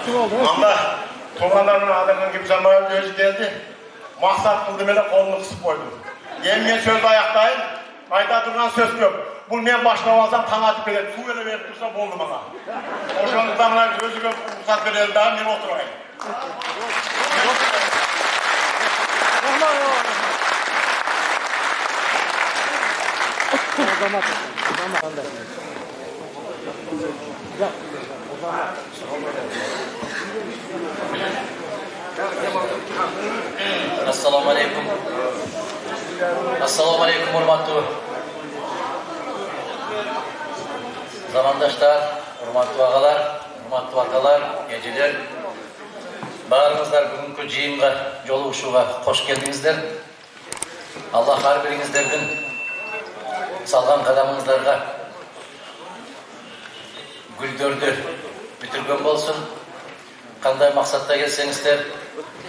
Anda tuğanlarına adamın gibi zamanı özü geldi. Maksat kıldım hele kolunu kısıp koydum. Yemin söz ayaktayım. Ayda duran söz yok. Bu men başlap alsam taң atып келет. Су эле берип турса болду мага. Ошондуктан мына өзүгө уруксат берели дагы мен отурайын. Assalomu alaykum. Assalomu alaykum hurmatli zamandaşlar, hurmatli ağalar, hurmatli atalar, geceler. Barыңыздар бүгүнкү жыйынга жолугушууга кош келдиңиздер. Аллах ар бириңиздердин салган кадамыңыздарга гүлдөрдү бүтүргөн болсун. Кандай максатта келсеңиздер,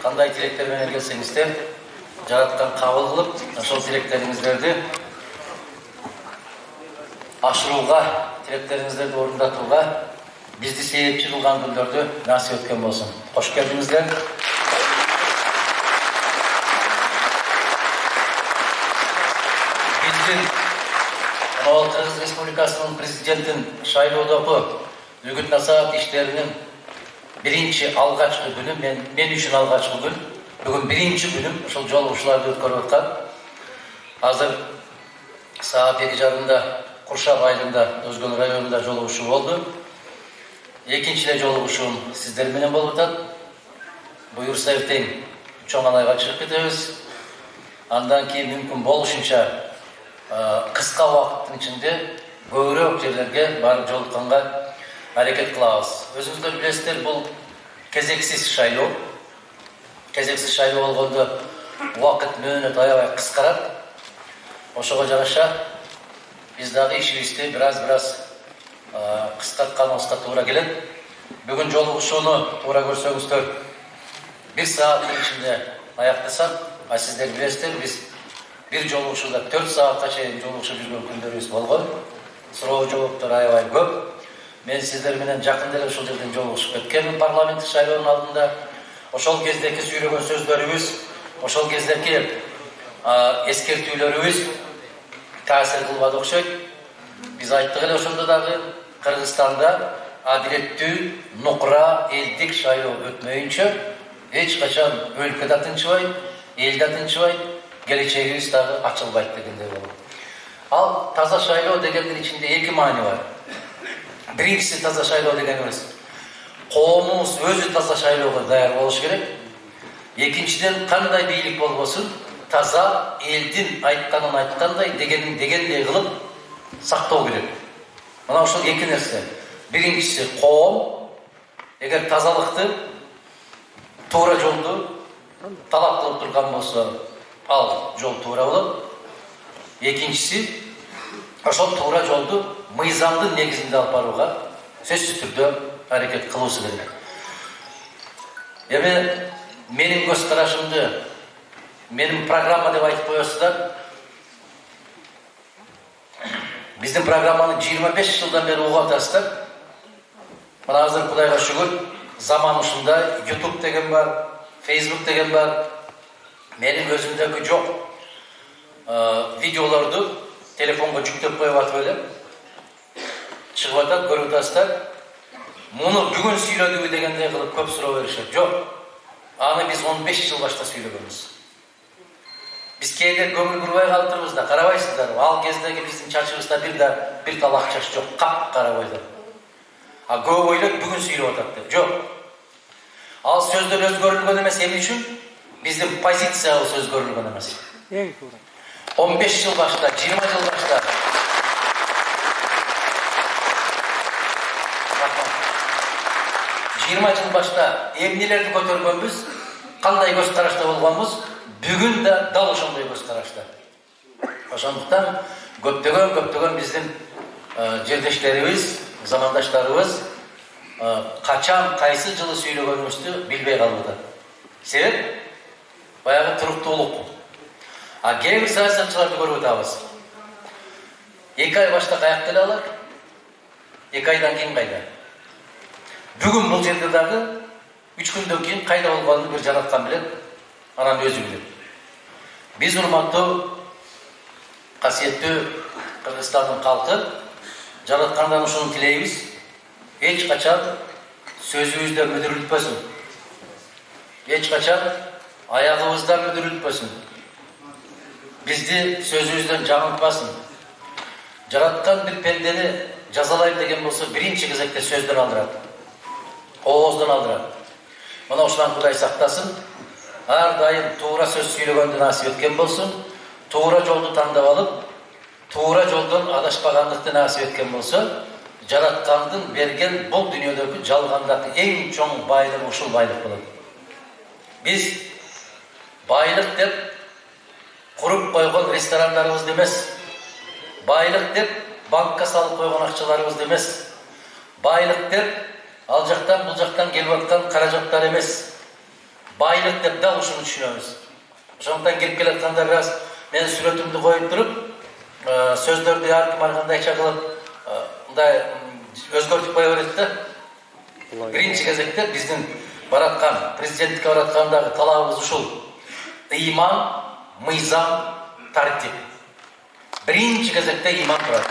кандай тилектер менен келсеңиздер, жараткан кабыл кылып, ошол тилектериңиздерди ашырууга, тилектериңиздерди орундатууга бизди себепчи кылган күндөрдү насип өткөн болсун. Кош келдиңиздер. Биздин Кыргыз Республикасынын президентин шайлоодогу үгүт насаат иштеринин биринчи алгачкы күнү, мен үчүн алгачкы күн. Бүгүн биринчи күнүм ушул жолугушууларды өткөрүп аткан. Азыр саат 2:30 Куршап айылында, Өзгөл районунда жолугушуу болду. Экинчи эле жолугушуум сиздер менен болуп атат. Буюрса эртең Чоң Алайга чыгып кетебиз. Андан кийин мүмкүн болушунча кыска убакыттын ичинде көбүрөөк жерлерге барып жолукканга аракет кылабыз. Өзүңүздөр билесиздер, бул кезексиз шайлоо. Кезексиз шайлоо болгондо убакыт мөөнөт аябай кыскарат. Ошого жараша биз дагы ишибизди бираз кыскартканыбызга туура келет. Бүгүн жолугушууну туура көрсөңүздөр 1 сааттын ичинде аяктасак, а сиздер билесиздер, биз бир жолугушууда 4 саатка чейин жолугушуп жүргөн күндөрүбүз болгон. Суроо жооптор аябай көп. Мен сиздер менен жакын деле ушул жерден жолугушуп өткөнмүн парламенттик шайлоонун алдында. Ошол кездеки сүйлөгөн сөздөрүбүз, ошол кездеки эскертүүлөрүбүз таасир кылбады окшойт. Биз айттык эле ошондо дагы Кыргызстанда адилеттүү, нукура, элдик шайлоо өтмөйүнчө эч качан өлкө да тынчыбайт, эл да тынчыбайт, келечегибиз дагы ачылбайт дегендей болот. Ал таза шайлоо дегендин ичинде эки маани бар. Биринчиси таза шайлоо дегенибиз коомубуз өзү таза шайлоого даяр болуш керек. Экинчиден кандай бийлик болбосун, таза элдин айтканын айткандай, дегенин дегендей кылып сактоо керек. Мына ошол эки нерсе. Биринчиси коом эгер тазалыкты, туура жолду талап кылып турган болсо, ал жол туура болот. Экинчиси ошол туура жолду мыйзамдын негизинде алып барууга сөзсүз түрдө аракет кылуусу керек. Эми менин көз карашымды, менин программа деп айтып коесуздар. Биздин программаны 25 жылдан бери угуп атасыздар. Мына азыр Кудайга шүгүр, заман ушундай, YouTube деген бар, Facebook деген бар. Менин өзүмдөгү жок видеолорду телефонго жүктөп коюп атып эле чыгып атат, көрүп атасыздар. Муну бүгүн сүйлөдүбү дегендей кылып көп суроо беришет. Жок. Аны биз 15 жыл башта сүйлөгөнбүз. Биз кээде көңүл бурбай калыптырбыз да, карабайсыздар. Ал кездеги биздин чачыбызда бир тал ак чач жок, кап-кара бойдо. А көп ойлойт бүгүн сүйлөп атат деп. Жок. Ал сөздөр өзгөрүлгөн эмес, эмне үчүн? Биздин позициябыз өзгөрүлгөн эмес. 15 жыл башта, 20 жыл башта 20 жыл башта эмнелерди көтөргөнбүз, кандай көз карашта болгонбуз, бүгүн да дал ошондой көз карашта. Ошондуктан көптөгөн биздин жердештерибиз, замандаштарыбыз качан кайсы жылы сүйлөгөнүбүздү билбей калып атат. Себеп баягы туруктуулук. А кээ бир саясатчыларды көрүп атабыз. 2 ай башта каякта эле алар, 2 айдан кийин кайда. Бүгүн бул жерде дагы 3 günden keyin kayda bolганын bir жараткан bilen, anан özü bilen. Biz urmаттуу, касиеттүү Кыргызстандын халкы жараткандан ушуну tileybiz. Hiç kaçan sözümüzden müdürültmesin. Hiç kaçan ayağımızdan müdürültmesin. Bizdi sözümüzden canıltmasın. Жараткан bir pendeni jazalayım degen bolsa birinci кезекте сөздөн алдырат. Ооздан алдырат. Мына ушунан Кудай сактасын. Ар дайым туура сөз сүйлөгөндү насип эткен болсун. Туура жолду тандап алып, туура жолдон адашпагандыкты насип эткен болсо, жараткандын берген бул дүйнөдөгү жалгандагы эң чоң байлык ушул байлык болот. Биз байлык деп куруп койгон ресторандарыбызды эмес, байлык деп банкка салып койгон акчаларыбызды эмес, байлык деп ал жактан бул жактан келип аткан каражаттар эмес, байлык деп дал ушуну түшүнөбүз. Ошондуктан кирип келатканда бир аз мен сүрөтүмдү коюп туруп, сөздөрдү ар ким ар кандайча кылып мындай өзгөртүп кое берет да. Биринчи кезекте биздин бараткан президенттикке бараткандагы талабыбыз ушул: ыйман, мыйзам, тартип. Биринчи кезекте ыйман турат.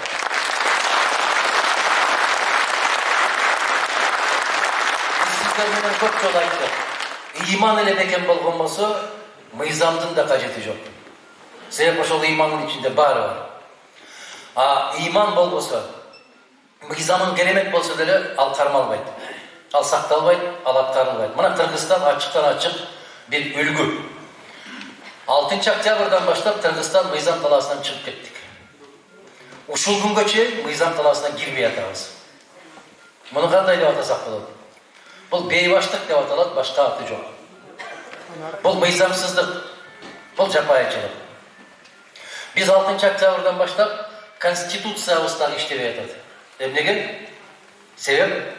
Сиздер менен көп жолу айттык. Ыйман эле бекем болгон болсо, мыйзамдын да кажети жок. Себеп ошол ыймандын ичинде баары бар. Ыйман болбосо, мыйзамың керемет болсо деле ал кармалбайт. Ал сакталбайт, ал аткарылбайт. Мына Кыргызстан ачыктан ачык бир үлгү. 6 октябрдан баштап Кыргызстан мыйзам талаасынан чыгып кеттик. Ушул күнгө чейин мыйзам талаасына кирбей атабыз. Муну кандай деп атасак болот? Бул бейбаштык деп аталат, башка аты жок. Бул мыйзамсыздык, бул жапайычылык. Биз 6 октябрдан баштап конституциябыз так иштебей атат. Эмнеге? Себеп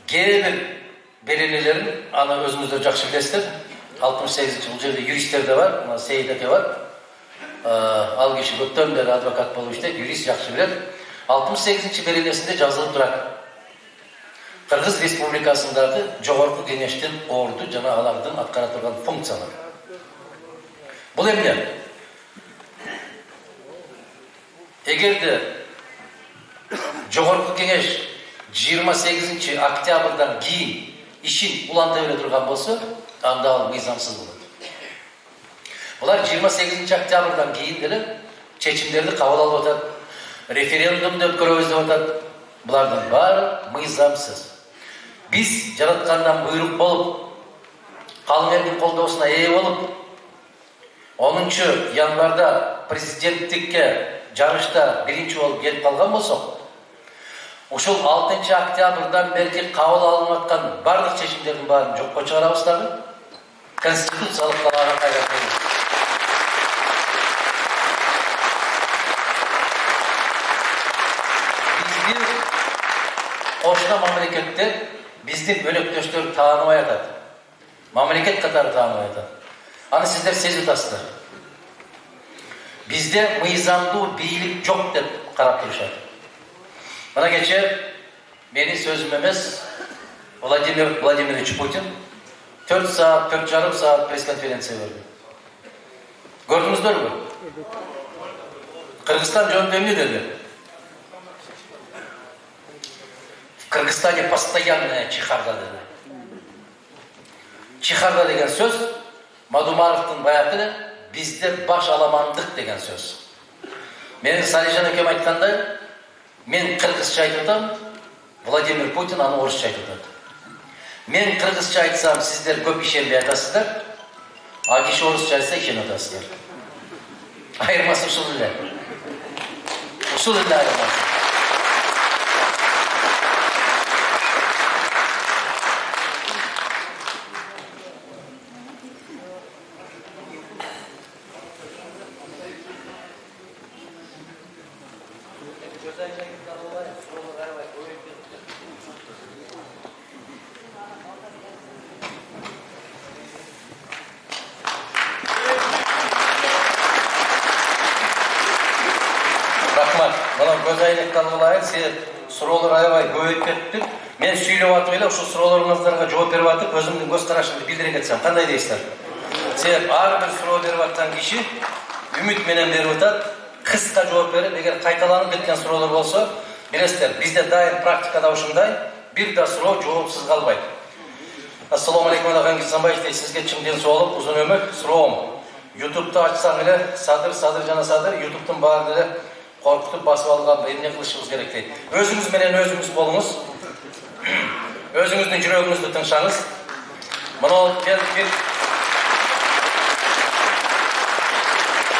кээ бир беренелерин аны өзүңүздөр жакшы билесиздер. 68-бул жерде юристтер да бар, мына Сейит аке бар. Ал киши көптөн бери адвокат болуп иштейт, юрист жакшы билет. 68 беренесинде жазылып турат. Кыргыз Республикасындагы жогорку кеңештин орду жана алардын аткара турган функциялары. Бул эмне? Эгерде жогорку кеңеш 28 октябрдан кийин ишин уланта бере турган болсо, анда ал мыйзамсыз болот. Булар 28 октябрдан кийин деле чечимдерди кабыл алып атат, референдумду өткөрөбүз деп атат. Булардын баары мыйзамсыз. Биз жараткандан буйрук болуп, калың элдин колдоосуна ээ болуп, 10 январда президенттикке жарышта биринчи болуп келип калган болсок, ушул 6 октябрдан берки кабыл алынып аткан бардык чечимдердин баарын жокко чыгарабыз дагы, конституциялык талаага кайра коебуз. Бизди кошуна мамлекетте биздин бөлөктөштөр тааныбай атат. Мамлекет катары тааныбай атат. Аны сиздер сезип атасыздар. Bizde mıyzamlı birlik yok деп karap duruşar. Bana geçe beni sözüm emez Vladimir Vladimirovич Putin 4 saat, 4,5 saat pres konferansiya verdi. Gördünüzler mi? Kırgızstan жөнүндө эмне dedi? В Кыргызстане постоянная чехарда dedi. Чехарда деген söz Мадумаровдун баягы bizde baş alamandık деген söz. Мен Салижан экем айткандай, мен кыргызча айтып Владимир Путин аны орусча айтып атат. Мен кыргызча айтсам, сиздер көп ишенбей атасыздар. А киши орусча айтса ишенип атасыздар. Айырмасы ушул эле. Ушул эле айырмасы. Рахмат. Мына көз айнектан улайын, сен суроолор аябай көбөйүп кеттик. Мен сүйлеп атып эле ушул суроолоруңуздарга жооп берип атып, өзүмдүн көз карашымды билдире кетсем кандай дейсиздер? Себеп ар бир суроо берип аткан киши үмүт менен берип атат, кыска жооп берип, эгер кайталанып кеткен суроолор болсо, билесиздер, бизде дайым практикада ушундай, бир да суроо жоопсуз калбайт. Ассаламу алейкум, Алакан Кисанбаевич дейт, сизге чың ден соолук, узун өмүр. Суроом. YouTube'da açsang эле, Садыр жана Садыр, YouTube'дун баарын эле коркутуп басып алган, эмне кылышыбыз керек дейт. Өзүңүз менен өзүңүз болуңуз. Өзүңүздүн жүрөгүңүздү тыңшаңыз. Мына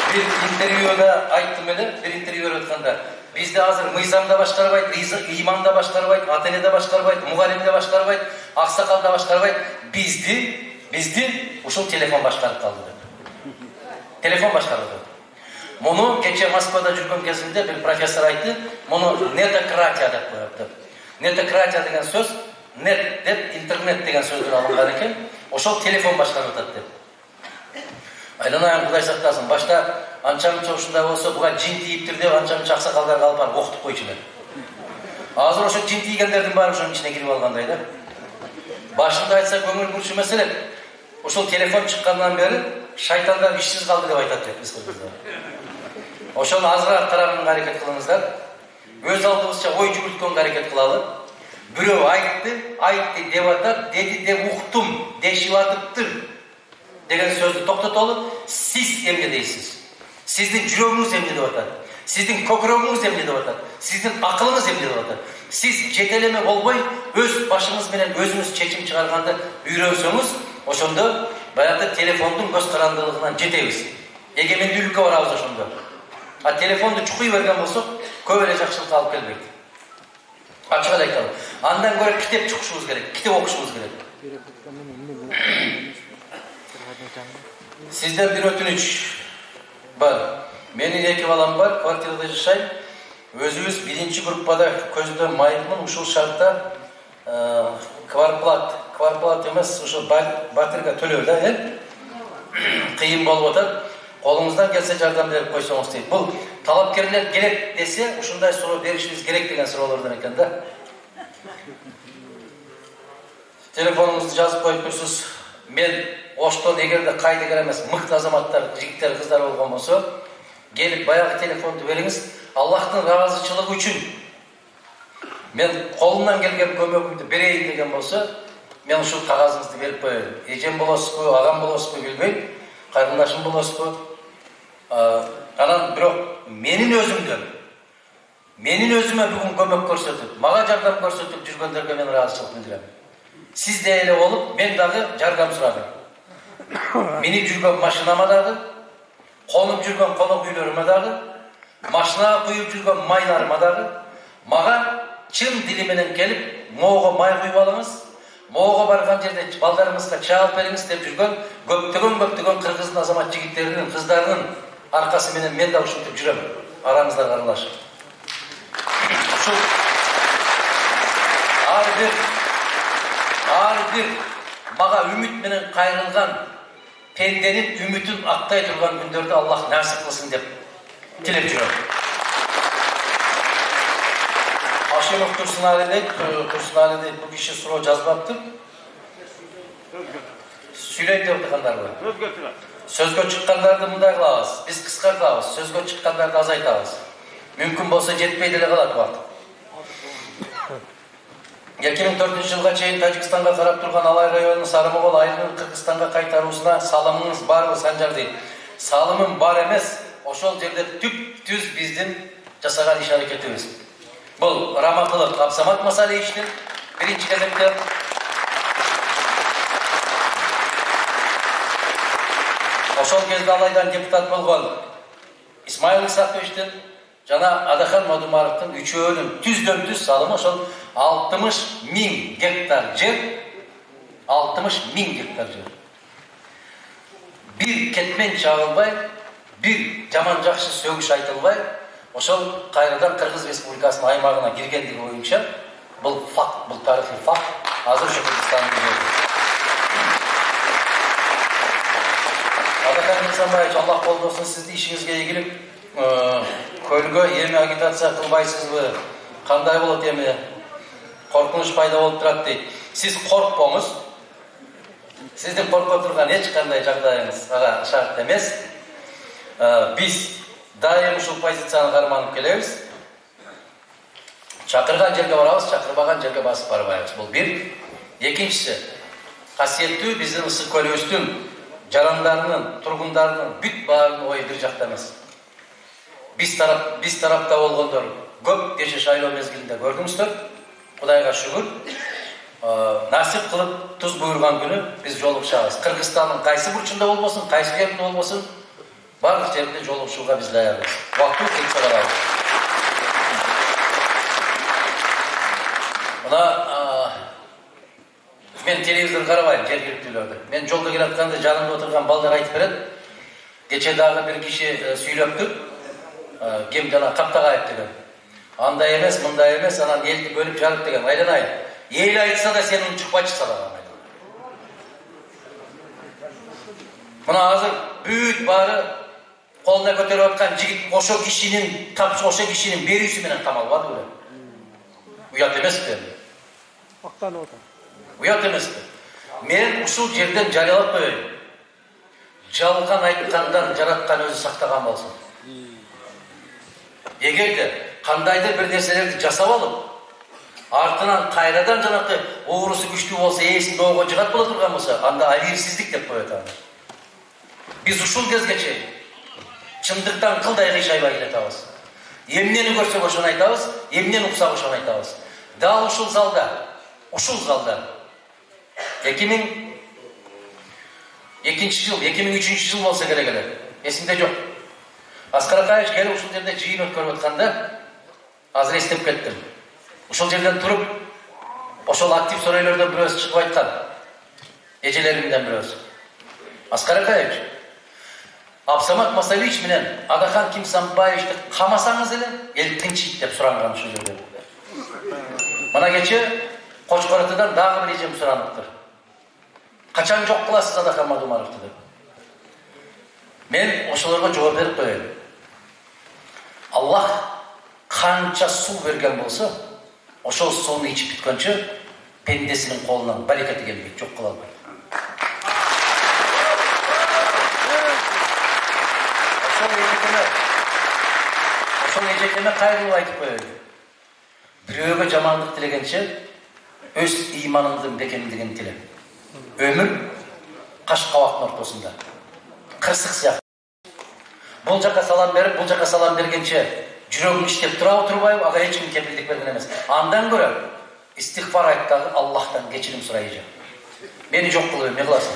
bir intervyuda ayttым эле, bir intervью өткөндө. Bizde азыр мыйзам да башкарбайт, имам да башкарбайт, ата-эне да башкарбайт, мугалим да башкарбайт, аксакал да башкарбайт. Бизди ушул телефон башкарып калды деп. Телефон башкарып. Муну кече Москвада жүргөн кезимде бир профессор айтты, муну нетократия деп коет. Нетократия деген сөз, нет деп интернет деген сөздөн алынган экен. Ошол телефон башкарып атат деп. Айланайын, Кудай сактасын. Башта анча-мынча ушундай болсо, буга жин тийиптир деп анча-мынча аксакалдарга алып барып окутуп койчу эле. Азыр ошо жин тийгендердин баары ошонун ичине кирип алгандай да. Башында айтса көңүл бурчу маселе. Ошол телефон чыккандан бери шайтандар ишсиз калды деп айтат деп биз кыргыздар. Ошону азыраак караганга аракет кылыңыздар. Өз алдыбызча ой жүгүрткөнгө аракет кылалы. Бирөө айтты деп атат, деди деп уктум, дешип атыптыр деген сөздү токтотолуп, сиз эмне дейсиз? Сиздин жүрөгүңүз эмне деп атат? Сиздин көкүрөгүңүз эмне деп атат? Сиздин акылыңыз эмне деп атат? Сиз жетелеме болбой, өз башыңыз менен өзүңүз чечим чыгарганды үйрөнсөңүз, ошондо баягы телефондун көз карандылыгынан жетебиз. Эгемендүүлүккө барабыз ошондо. А телефонду чукуй берген болсок, көп эле жакшылыкка алып келбейт. Ачык эле айталы. Андан көрө китеп чукушубуз керек, китеп окушубуз керек. Сизден бир өтүнүч бар. Менин 2 балам бар, квартирада жашайм. Өзүбүз 1-группада көздөм майыпмын, ушул шартта кварплат эмес, ушул батырга төлөө да, кыйын болуп атат. Колуңуздан келсе жардам берип койсоңуз дейт. Бул талапкерлер керек десе, ушундай суроо беришибиз керек деген суроолордон экен да. Телефонуңузду жазып коюп турсуз. Мен Оштон эгерде кайдыгер эмес, мыкты азаматтар, жигиттер, кыздар болгон болсо, келип баягы телефонду бериңиз. Аллахтын ыраазычылыгы үчүн мен колумдан келген көмөгүмдү берейин деген болсо, мен ушул кагазыңызды берип коеюн. Эжем болосузбу, агам болосузбу билбейм, карындашым болосузбу. Анан бирок менин өзүмө бүгүн көмөк көрсөтүп, мага жардам көрсөтүп жүргөндөргө мен ыраазычылык билдирем. Сиз де эле болуп, мен дагы жардам сурадым. Мени жүргөн машинама дагы, конуп жүргөн конок үйлөрүмө дагы, машинага куюп жүргөн майларыма дагы, мага чын дили менен келип, моого май куюп алыңыз, моого барган жерде балдарыңызга чай алып бериңиз деп жүргөн көптөгөн кыргыздын азамат жигиттеринин, кыздарынын аркасы менен мен да ушинтип жүрөм. Араңыздар аралашып. Ушул ар бир мага үмүт менен кайрылган пенденин үмүтүн актай турган күндөрдү Аллах насип кылсын деп тилеп жүрөм. Ашимов Турсунали дейт, бу киши суроо жазбаптыр. Сүйлөйт деп аткандарбы? Сөзгө чыккандарды мындай кылабыз. Биз кыскартабыз, сөзгө чыккандарды азайтабыз. Мүмкүн болсо жетпей деле калат убакыт. 2004 жылга чейин Тажикстанга карап турган Алай районунун Сарымогол айылын Кыргызстанга кайтаруусуна салымыңыз барбы, Санжар дейт. Салымым бар эмес, ошол жерде түп-түз биздин жасаган иш аракетибиз. Бул Раматылык Абсамат Масалиевичтин биринчи кезекте ошол кезде Алайдан депутат болгон Исмаил Исаковичтин жана Адахан Мадумаровдун үчөөнүн түздөн-түз салымы ошол 60.000 гектар жер. 60.000 гектар жер. Бир кетмен чагылбай, бир жаман жакшы сөгүш айтылбай, ошол кайрадан Кыргыз Республикасынын аймагына киргендиги боюнча бул факт, бул тарыхый факт. Азыр ошо Кыргызстандын жерде. Алакан Кисанбаевич, Аллах колдосун, сизди ишиңизге ийгилик. Көлгө эми агитация кылбайсызбы? Кандай болот эми? Korkunç пайда болуп турат дейт. Siz korkpoңuz. Sizdin korkup turgan hiç kanday жагдайыңыз ага шарт эмес. Biz daim ушул позицияны карманып келебиз. Чакырган жерге барабыз, чакырбаган жерге басып барбайбыз. Бул бир. Экинчиси, касиеттүү биздин ысык көлүбүздүн жарандарынын, тургундарынын бүт баарын ой бир жакта эмес. Биз тарапта болгондор көп кеше шайлоо мезгилинде көрдүңүздөр. Кудайга шүгүр. Насип кылып туз буйрган күнү биз жолугушабыз. Кыргызстандын кайсы бурчунда болбосун, кайсы жеринде болбосун, барлык жерде жолугушууга биз даярбыз. Убакыт келсе барабыз. Мен телевизор карабайм жергиликтүүлөрдө. Мен жолдо келатканда жанымда отурган балдар айтып берет. Кече дагы бир киши сүйлөптү. Кем жана Каптагаев деген. Андай эмес, мындай эмес, анан элди бөлүп жарып деген. Айланай. Эл айтса да сен унчукпачы салаган. Мына азыр бүт баары колуна көтөрүп аткан жигит ошо кишинин берүүсү менен камалбады беле. Уят эмеспи? Мактанып отур. Уят эмеспи? Мен ушул жерден жарыялап коеюн. Жалган айткандан жараткан өзү сактаган болсун. Эгерде кандайдыр бир нерселерди жасап алып, артынан кайрадан жанакы оорусу күчтүү болсо, ээсин доого жыгат боло турган болсо, анда абийирсиздик деп коет аны. Биз ушул кезге чейин чындыктан кылдай кыйшайбай келатабыз. Эмнени көрсөк ошону айтабыз, эмнени уксак ошону айтабыз. Дал ушул залда 2002-2003 жыл болса керек эле. Эсимде жок. Аскар Акаевич келип ушул жерде жыйын өткөрүп атканда азыр эстеп кеттим. Ушул жерден туруп, ошол актив сөрөйлөрдөн бирөөсү чыгып айткан. Эжелеримден бирөөсү. Аскар Акаевич, Абсамат Масалич менен Адахан Кимсанбаевичти камасаңыз эле, эл тынчыйт деп суранган ушул жерде. Мына кече Кочкор атадан дагы бир эжем сураныптыр. Качан жок кыласыз Адахан Мадумаровду деп. Мен ошолорго жооп берип коеюн. Аллах канча суу берген болсо, ошол сууну ичип бүткөнчө пендесинин колунан барекети келбейт, жок кыла албайт. Ошол эжекеме кайрылып айтып коеюн. Бирөөгө жамандык тилегенче өз ыйманыңдын бекемдигин тиле. Өмүр каш кабактын ортосунда. Кырсык сыяктуу. Бул жака салам берип, бул жака салам бергенче жүрөгүң иштеп турабы, турбайбы, ага эч ким кепилдик берген эмес. Андан көрө истигфар айт дагы Аллахтан кечирим сурайжы. Мени жок кылып эмне кыласың?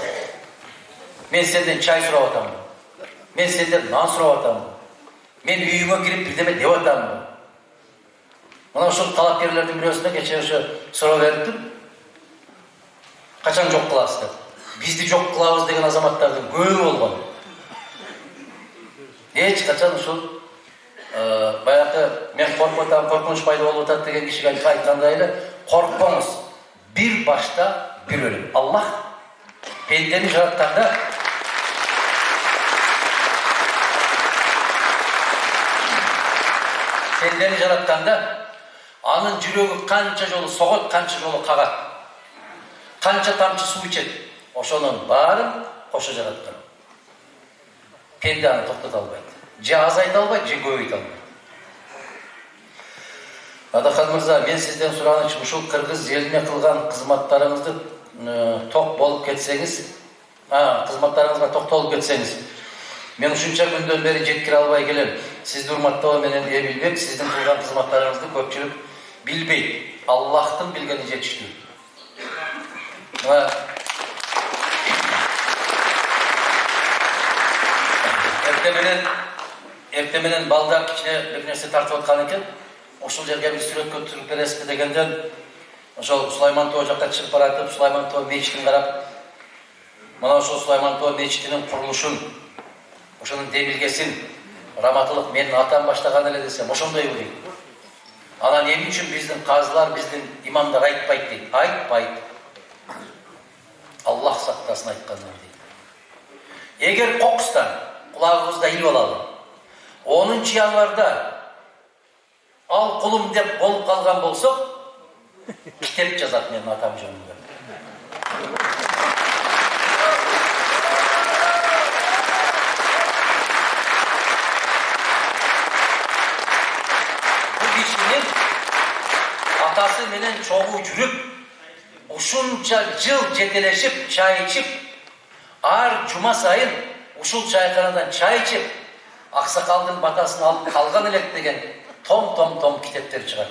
Мен сенден чай сурап атамын. Мен сенден нан сурап атамын. Мен үйүңө кирип бирдеме деп атамын. Мына ошол талапкерлердин бирөөсүнө кече ошо суроо бериптим. Качан жок кыласыз деп. Бизди жок кылабыз деген азаматтардын көбү болгон. Эч качан ушул баягы мен коркутам, коркунуч пайда болуп атат деген кишиге айткандай эле, коркпоңуз. Бир башта бир өлүм. Аллах пендени жаратканда анын жүрөгү канча жолу согот, канча жолу кагат, канча тамчы суу ичет, ошонун баарын кошо жараткан. Пенде аны токтото албайт. Же азайта албайт, же көбөйтө албайт. Адахан мырза, мен сизден сураныч, ушул кыргыз элине кылган кызматтарыңызды ток болуп кетсеңиз, кызматтарыңызга токтолуп кетсеңиз, мен ушунча күндөн бери жеткире албай келем. Сизди урматтоо менен Эбилбек, сиздин кылган кызматтарыңызды көпчүлүк билбейт. Аллахтын билгени жетиштүү. Эрте менен балдар кичине бир нерсе тартып аткан экен. Ошол жерге бир сүрөткө туруп бересизби дегенден, ошол Сулайман Тоо жакка чыгып баратып, Сулайман Тоо мечитин карап, мына ошол Сулайман Тоо мечитинин курулушун, ошонун демилгесин раматылык менин атам баштаган эле десем, ошондой дейт. Анан эмне үчүн биздин казылар, биздин имамдар айтпайт дейт. Айтпайт. Аллах сактасын айткандар дейт. Эгер кокустан кулагыбызда илип алалы, 10 январда ал кулум деп болуп калган болсок, Kitep жазат менин атам жөнүндө. Bu kişinin atası menen çoğu жүрүp, ушунча жыл жетелешип, чай ичип, ар жума сайын ушул чайканадан чай ичип, аксакалдын батасын алып калган элек деген том китептер чыгат.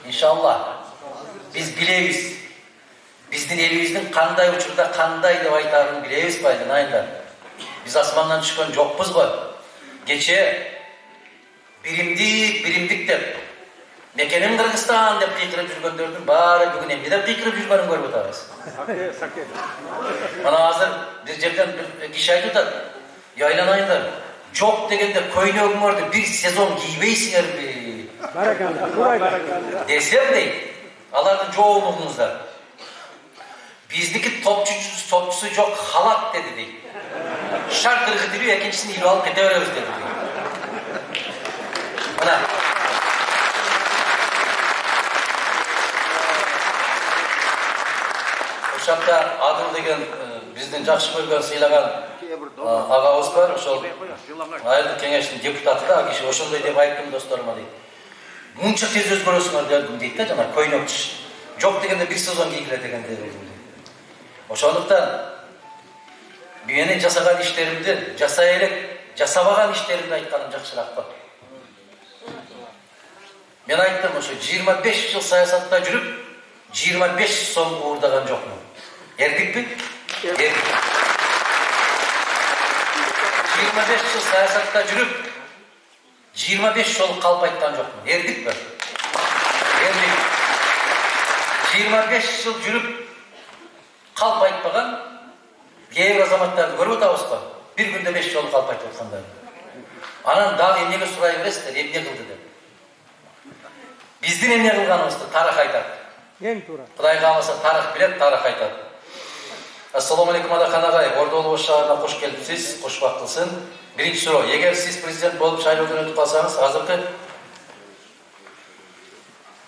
İnşallah biz bilemiz. Bizdin elimizin kanday uçurda kanday деп айтарын bilemiz baydın ayında. Biz asmandan çıkan jokpuz var. Geçe birimdik dep. Mekenim Kırgızstan dep kıykırıp жүргөндөрдүн баары бүгүн эмне деп кыйкырып жүргөнүн көрүп атабыз. Mana hazır bir жерден bir kişi айтып атат. Яйланайындар. Жок дегенде көйнөгүңөрдү bir сезон кийбейсиңерби? Desem değil. Alardın çoğunluğunuzda. Bizdeki topçusu çok halat dedi değil. Şart ırgıtırıyor, ikincisini ileri alıp gidiyoruz dedi. Bana. O şartta Adıl degen bizden jakşı көргөн сыйлаган агабыз бар. Ошол айылдык кеңештин депутаты да киши ошондой деп айттым досторума дейт. Мунча тез өзгөрөсүңөр дедим дейт да жана көйнөк жок дегенде bir сезон кийгиле дегенде дедим. Ошондуктан менин жасаган иштеримди жасай элек, жасабаган иштеримди айтканым жакшыраак ба. Мен айттым, ошо 25 жыл саясатта жүрүп, 25 сом уурдаган жокмун. Эрдикпи? Эрдик. 25 жыл саясатта жүрүп, 25 жол калп айткан жокмун. Эрдик бе? Эрдик. 25 жыл жүрүп калп айтпаган кээ бир азаматтарды көрүп атабызбы? Bir күндө 5 жол калп айтып аткандарды. Анан дагы эмнеге сурай бересиздер, эмне кылды деп. Биздин эмне кылганыбызды тарых айтат. Эң туура. Кудай кааласа тарых билет, тарых айтат. Assalamu alaikum Adakan agay, Ordoğlu şaharına hoş gelipsiz, hoş baktılsın. Birinci soru, eğer siz prezident olup şayloodan ötüp alsanız,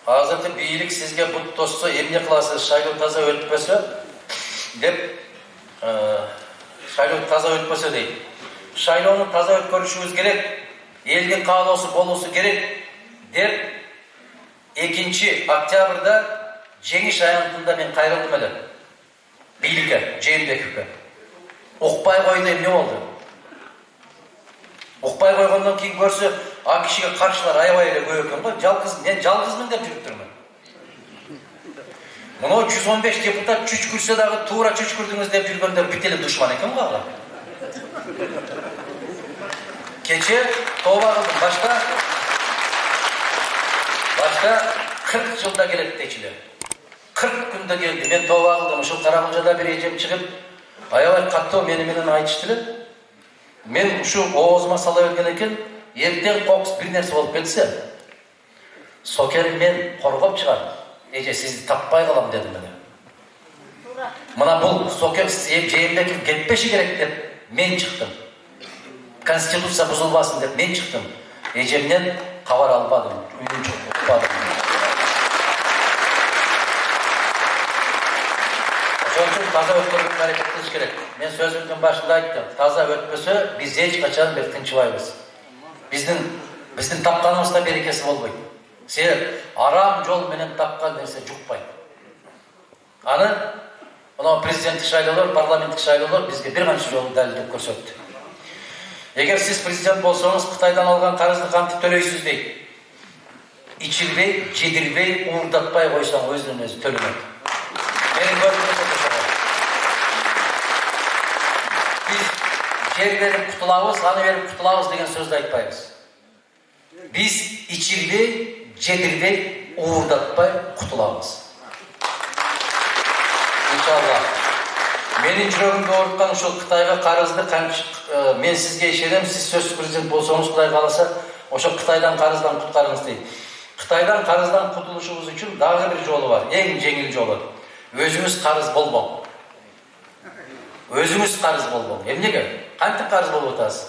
hazırkı biyilik sizge bu dostu emne kılasınız, şayloo taza ötpese, dep, şayloo taza ötpese değil. Şayloonu taza ötkörüşümüz gerek, elin kağlosu bolusu gerek, dep, 2 Oktyabr'da Cengiz ayantında men kayrıldım ele. Biyilik'e, Ceyim'deki. Okpay koydu ne oldu? Okpay koygandan keyin görse, a kişiye karşılar ayabay ile koyuyorken, ben жалгызмын деп жүрүп турмун. Мына 115 депутат чүчкүрсө дагы туура чүчкүрдүңүз деп жүргөндөр бителе душман экен го ага. Кече тооба кылдым, башта 40 жылда келет дечилер. 40 күндө келди. Мен тооба кылдым, ушул Каракылжада бир эжем чыгып, аябай каттуу менен айтыштылы. Мен ушу оозума сала берген экен, эртең кокус бир нерсе болуп кетсе, сокерим мен коргоп чыгам. Эже сизди таппай калам дедим мен. Мына бул сокер жээмдеки кетпеши керек деп мен чыктым. Конституция бузулбасын деп мен чыктым. Эжемден кабар албадым, үйдөн чыгып укпадым. Ошон таза өткөрүп аракет кылыш керек. Мен сөзүмдүн башында айттым. Таза өтпөсө биз эч качан бир тынчыбайбыз. Биздин тапканыбызда берекеси болбойт. Себеп арам жол менен тапкан нерсе жукпайт. Аны мына президенттик шайлоолор, парламенттик шайлоолор бизге бир канча жолу далилдеп көрсөттү. Эгер сиз президент болсоңуз, Кытайдан алган карызды кантип төлөйсүз дейт. Ичирбей, жедирбей, уурдатпай койсоң өзүнөн өзү төлөнөт. Менин көрүшүм biz yer verip kutulabız, anı verip kutulabız degen sözde aytpayбыз. Biz içirбей, жедирбей, уурдатпай kutulabız. İnşallah. Menin жүрөгүмдү ооруккан ушул Кытайга карызды мен сизге ишенем, сиз сөзсүз президент болсоңуз, Кудай кааласа, ошо Кытайдан карыздан куткарыңыз дейт. Кытайдан карыздан кутулушубуз үчүн дагы бир жолу бар, эң жеңил жолу. Өзүңүз карыз болбоң. Өзүңүз карыз болбоң. Эмнеге? Кантип карыз болуп атасыз?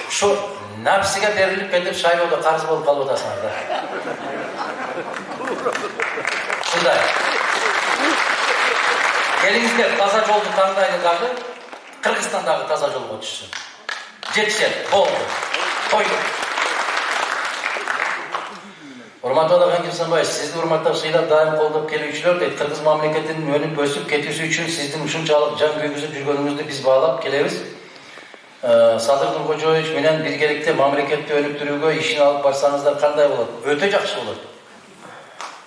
Ушу напсиге берилип кетип шайлоодо карыз болуп калып атасыңар да. Şunday. Elinizde taza yoldu tandaylıдағы, Kırgızistan'дағы taza yolga düşsün. Жетişer, oldu. Koydu. Урматтуу Адахан Кимсанбаев, сизди урматтап сыйлап дайым колдоп келүүчүлөр дейт. Кыргыз мамлекетинин өнүп өсүп кетүүсү үчүн сиздин ушунчалык жан күйгүзүп жүргөнүңүздү биз баалап келебиз. Садыр Нуркожоевич менен биргеликте мамлекетти өнүктүрүүгө ишин алып барсаңыздар кандай болот? Өтө жакшы болот.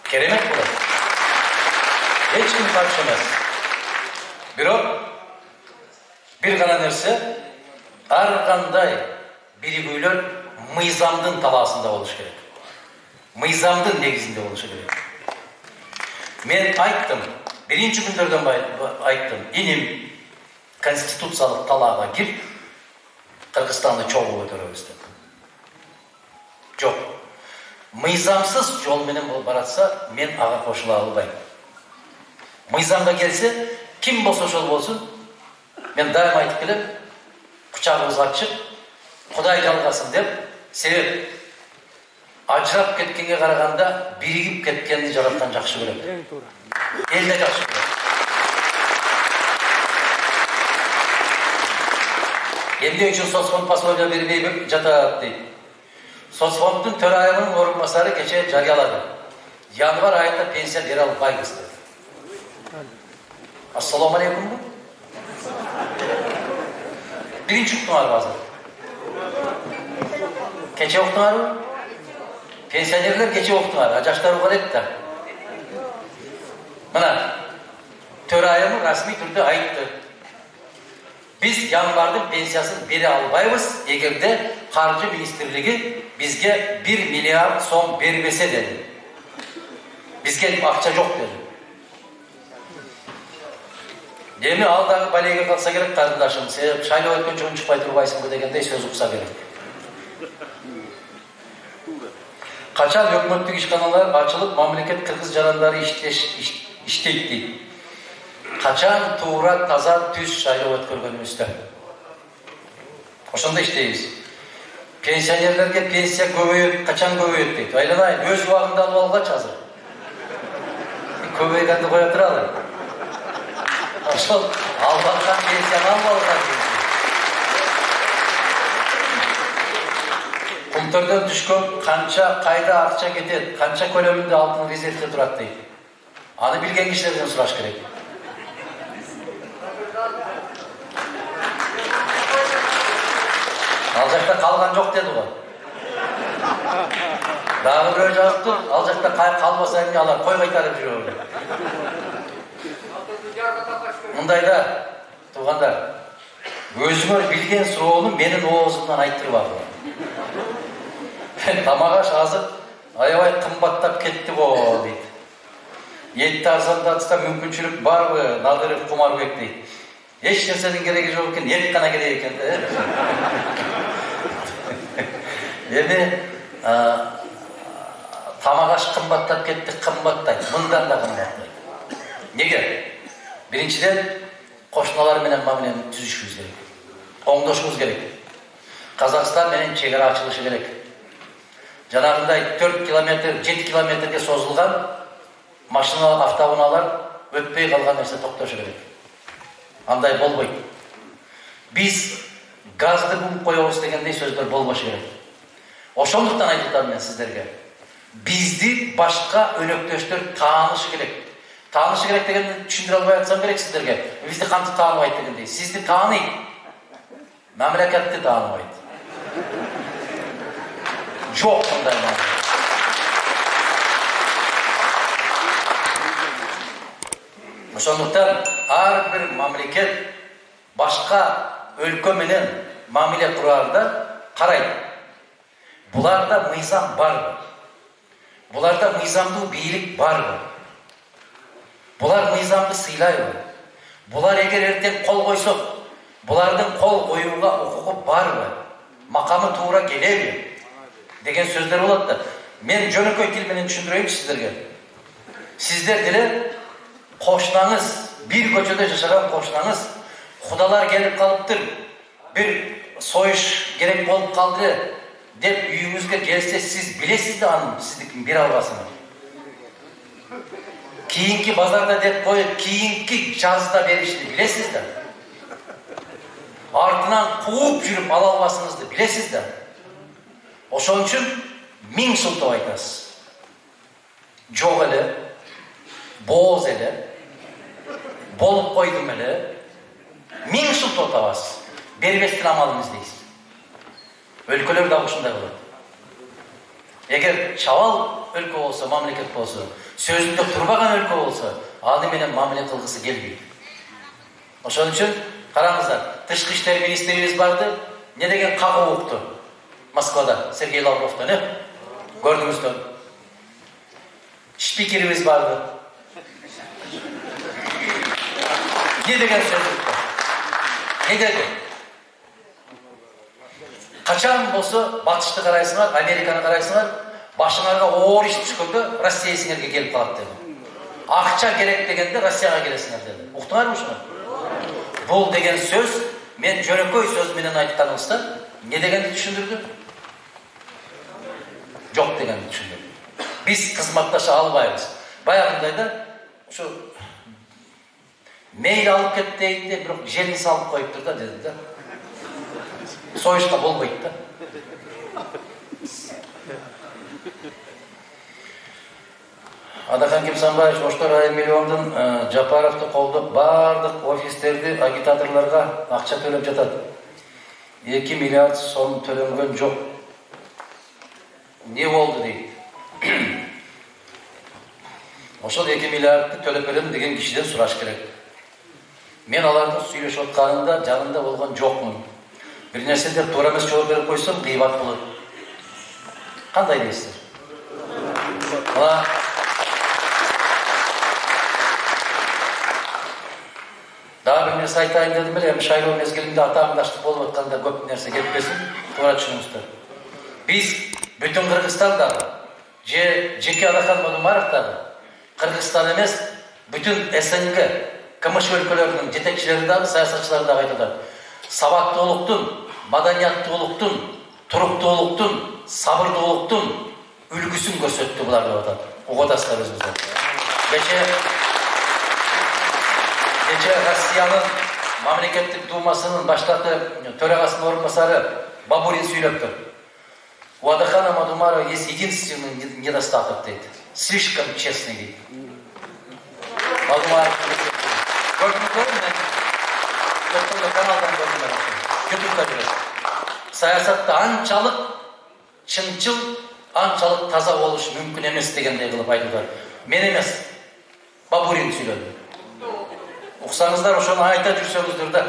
Керемет болот. Эч ким каршы эмес. Бирок бир гана нерсе, ар кандай биригүүлөр мыйзамдын талаасында болуш керек. Мыйзамдын негизинде болушу керек. Мен айттым, биринчи күндөрдөн айттым, иним конституциялык талаага кирип, Кыргызстанды чогуу көтөрөбүз деп. Жок. Мыйзамсыз жол менен баратса, мен ага кошула албайм. Мыйзамга келсе, ким болсо ошол болсун, мен дайым айтып келем, кучагыбызга ачык, Кудай жалгасын деп, себеп ажырап кеткенге караганда биригип кеткенди жараткан жакшы көрөт. Эл да жакшы көрөт. Эмне үчүн соцфонд пособие бербей жатат дейт. Соцфонддун төрайымынын орун басары кече жарыялады. Январь айында пенсия бере албайбыз деп. Ассаламу алейкум. Биринчи уктуңарбы азыр? Кече уктуңарбы? Pensionerler geçe okutular, жаштар угат да. Мына, төрайымы расмий түрдө айтты. Биз январдын пенсиясын бере албайбыз, эгерде Каржы министрлиги бизге 1 миллиард сом бербесе деди. Бизге акча жок деди. Эми ал дагы балеге калса керек, карындашым, сен шайлоо өткөн жөн чыкпай турбайсыңбы дегендей сөз укса керек. Качан өкмөттүк ишканалар ачылып, мамлекет кыргыз жарандары иштейт дейт. Качан туура таза түз шайлоо өткөргөнүбүздө. Ошондо иштейбиз. Пенсионерлерге пенсия көбөйөт, качан көбөйөт дейт. Айланайын, өз убагында алып алгачы азыр. Көбөйгөндү кое туралы. Ошол албаткан пенсияны алып алган. Кумтөрдөн түшкөн канча кайда акча кетет, канча көлөмүндө алтын резервде турат дейт. Аны билген кишилерден сураш керек. Ал жакта калган жок деди го. Дагы бирөө жазыптыр, ал жакта калбаса эмне алар кой кайтарып жүрөбү. Мындайда туугандар, өзүңөр билген суроону менин оозумдан айттырып алыңдар. Тамак аш азыр аябай кымбаттап кетти го дейт. Этти арзандатышка мүмкүнчүлүк барбы? Надыров Кумарбек дейт. Эч нерсенин кереги жок экен, эт гана керек экен да. Эми тамак аш кымбаттап кетти, кымбаттайт. Мындан да кымбаттайт. Неге? Биринчиден кошуналар менен мамилени түзүшүбүз керек. Оңдошубуз керек. Казакстан менен чек ара ачылышы керек. Жанагындай 4 километр, 7 километрге созулган машина, автоунаалар өтпөй калган нерсе токтошу керек. Андай болбойт. Биз газды буп коебуз дегендей сөздөр болбошу керек. Ошондуктан айтып атам мен сиздерге. Бизди башка өнөктөштөр таанышы керек. Таанышы керек дегенди түшүндүрө албай атсам керек сиздерге. Бизди кантип тааныбайт дегендей. Сизди тааныйт. Мамлекетти тааныбайт. Жок мындай нерсе. Ошондуктан ар бир мамлекет башка өлкө менен мамиле курарда карайт. Буларда мыйзам барбы? Буларда мыйзамдуу бийлик барбы? Булар мыйзамды сыйлайбы? Булар эгер эртең кол койсо, булардын кол коюуга укугу барбы? Макамы туура келеби? Деген сөздөр болот да. Мен жөнөкөй тил менен түшүндүрөйүнчү сиздерге. Сиздер деле кошунаңыз, бир көчөдө жашаган кошунаңыз, кудалар келип калыптыр, бир союш керек болуп калды деп үйүңүзгө келсе, сиз билесиз да анын сиздикин бере албасын. Kiyinki bazarda dep koyup kiyinki жазda berişini bilesizler. Артынан кууп жүрүп ала албасыңызды билесиздар. Ошон үчүн миң сылтоо айтасыз. Жок эле, бооз эле, болуп койдум эле, миң сылтоо табасыз. Бербестин амалын издейсиз. Өлкөлөр да ушундай болот. Эгер чабал өлкө болсо, мамлекет болсо, сөзүндө турбаган өлкө болсо, аны менен мамиле кылгысы келбейт. Ошон үчүн караңыздар, тышкы иштер министрибиз барды, не деген какуу укту Москвада, Сергей Лавровдон, көрдүңүздөр. Спикерибиз барды. Не деген сөз укту? Не dedi? Качан болсо батышты карайсыңар, Американы карайсыңар, башыңарга оор иш түшкөндө Россия эсиңерге келип калат деди. Акча керек дегенде Россияга келесиңер деди. Уктуңарбы ушуну? Бул деген сөз мен жөнөкөй сөз менен айтканыңызда не дегенди түшүндүрдү? Жок дегенди түшүндүрдү. Биз кызматташа албайбыз. Баягындай да ушу мейли алып кет дейинде бирок жерин салып коюптур да деди да. Союшка болбойт да. Адахан Кемсанбаевич Оштор айыл миллиондун Жапаровду колдоп бардык офистерди агитаторлорго акча төлөп жатат. 2 миллиард сом төлөнгөн жок. Не болду дейт. Ошол 2 миллиардты төлөп берем деген кишиден сураш керек. Мен алардын сүйлөшүп атканында жанында болгон жокмун. Бир нерсе деп туура эмес жооп берип койсом кыйбат болот. Кандай дейсиздер? Daha bir nерсе айтайын дедим эле, эми шайлоо мезгилинде атаандаштык болуп атканда көп нерсе кетпесин, туура түшүнүңүздөр. Биз бүтүн Кыргызстандагы, жеке Адахан Мадумаровдагы, Кыргызстан эмес, бүтүн СНГ, КМШ өлкөлөрүнүн жетекчилери дагы, саясатчылары дагы айтып атат. Сабаттуулуктун, маданияттуулуктун, туруктуулуктун, сабырдуулуктун үлгүсүн көрсөттү булар деп атат. Угатасыздар өзүңүздөр. Geçen Rusya'nın Mamleketlik Duması'nın başlattığı töregasının orunbasarı Baburin söylüyordu. У Адахана Мадумарова есть единственный недостаток, дейді. Слишком честный, дейді. Мадумаров каналдан көрдім. Ютубта жүреді. Саясатта анчалық чынчыл, анчалық таза болуш мүмкін емес дегендей қылып айтылды. Мен емес, Бабурин сөйледі. Ұқсаңыздар, ошоны айта жүрсеңіздер да.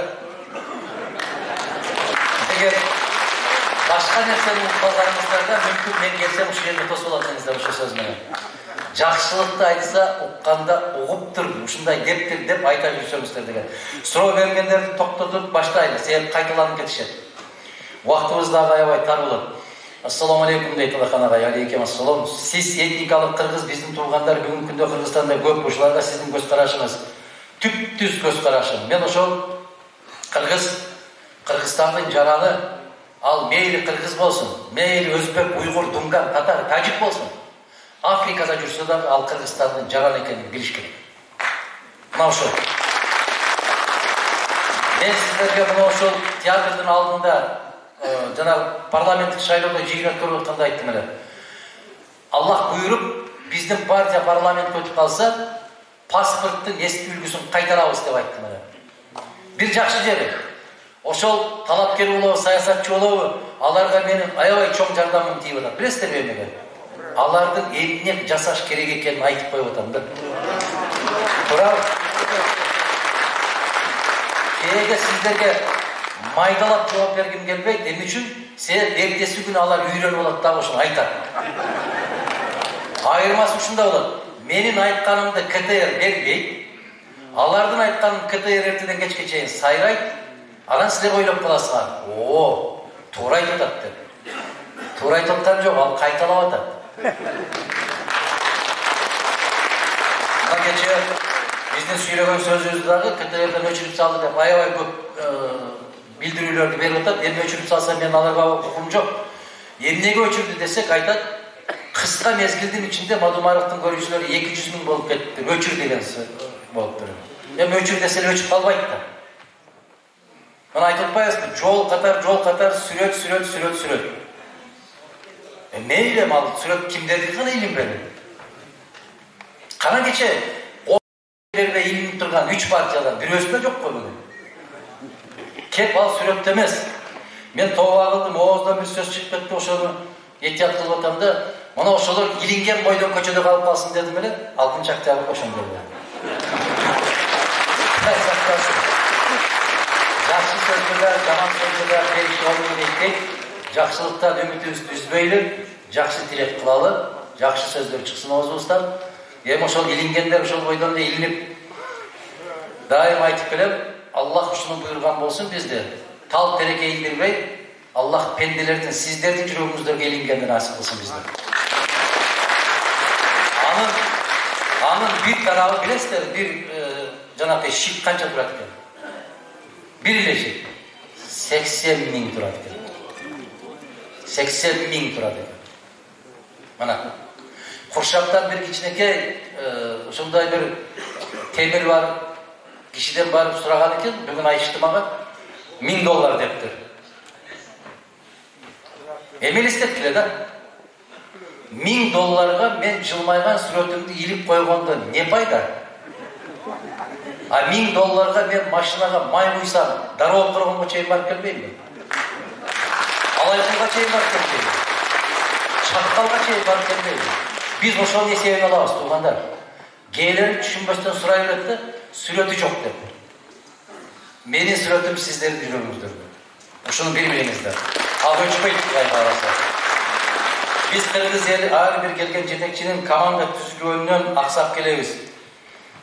Егер башка нерсени ұқпасаңыздарда, мүмкін мен келсем ушу жерге тосуп аласыңыздар ошо сөз менен. Жакшылыкты айтса, укканда угуптур, ушундай дептир деп айта жүрсөңүздөр деген. Суроо бергендерди токтотуп баштайлы, себеп кайталанып кетишет. Убактыбыз дагы аябай тар болот. Ассаламу алейкум дейт Адахан агай. Алейкум ассалам. Сиз этникалык кыргыз, биздин туугандар бүгүнкү күндө Кыргызстанда көп. Ушуларга сиздин көз карашыңыз түп-түз көз карашым. Мен ошол Кыргызстандын жараны, ал мейли кыргыз болсун, мейли өзбек, уйгур, дунган, татар, тажик болсун. Африкада жүрсө дагы ал Кыргызстандын жараны экенин билиш керек. Мына ошол. Мен сиздерге мына ошол театрдын алдында жана парламенттик шайлоодо жыйын өткөрүп атканда айттым эле. Аллах буйруп, биздин партия парламентке өтүп калса, паспорттун эски үлгүсүн кайтарабыз деп айттым эле. Бир жакшы жери, ошол талапкер болобу, саясатчы болобу, аларга менин аябай чоң жардамым тийип атат. Билесиздерби эмнеге? Алардын эмне жасаш керек экенин айтып коюп атам да. Туурабы? Кээде сиздерге майдалап жооп бергим келбейт, эмне үчүн? Себеп эртеси күнү алар үйрөнүп алат дагы ошону айтат. Айырмасы ушунда болот. Менин айтканымды КТР бербейт, алардын айтканын КТР эртеден кечке чейин сайрайт, анан силер ойлоп каласыңар, туура айтып атат деп. Туура айтып аткан жок, ал кайталап атат. Мына кечээ биздин сүйлөгөн сөзүбүздү дагы КТРден өчүрүп салды деп аябай көп билдирүүлөрдү берип атат. Эми өчүрүп салса мен аларга укугум жок. Эмнеге өчүрдү десек айтат, Kısa mezgildin içinde Madumarıktın görücüleri 200 bin bolup ketти. Öçür degen bolup duruyor. Öçür desele öçüp kalbaydı da. Bana aytıp atpayasızbı, jol katar, süröt. Ne bileyim al, süröt kimderdiki kana ilim benim. Kana geçe, o yerlerde ilim turgan 3 partiyadan bir özünde yok koymadı. Kep al süröt demez. Men toğa kıldım, oğuzdan bir söz çıkıp ketти, oşonu etiyat kılıp atamda, mana oşolor ilingen boydan köçöde kalıp kalsın dedim ele, altın çaktı alıp oşonu dedi. Жақсы сөздер, жаман сөздер періште болуын еттек. Жақсылықтан үмітіміз үзбейлі, жақсы тілек қылалы, жақсы сөздер шықсын аузымыздан. Ошол илингендер ошол бойдан да илинип, дайым айтып келем, Аллах ушуну буйрган болсун бизде. Тал тереке илдирбей, Аллах пенделердин, сиздердин жүрөгүңүздөргө илингенди насип кылсын бизде. Анын bir тарабы билесиздер, bir жанакы шик канча турат экен? Bir ilişik 80 bin turadi ekan. 80 bin turadi ekan. Mana Qurshaqdan bir kichinekey ошондой bir temir var, kişiden barıp suragan ekan, бүгүн айтышты мага $1000 депти. Эмел истеткиле да. $1000га мен жылмайган сүрөтүмдү илип койгондо не пайда? А $1000га мен машинага май куйсам, дароо курганга чейин барып келбеймби? Алайкылга чейин барып келбеймби? Чаккалга чейин барып келбеймби? Биз ошол эсебин алабыз, туугандар. Кээлер түшүнбөстөн сурай берет да, сүрөтү жок деп. Менин сүрөтүм сиздердин жүрөгүңүздөрдө. Ушуну билиңиздер. Ал өчпөйт Кудай кааласа. Биз кыргыз эли ар бир келген жетекчинин команда түзгөнүнөн аксап келебиз.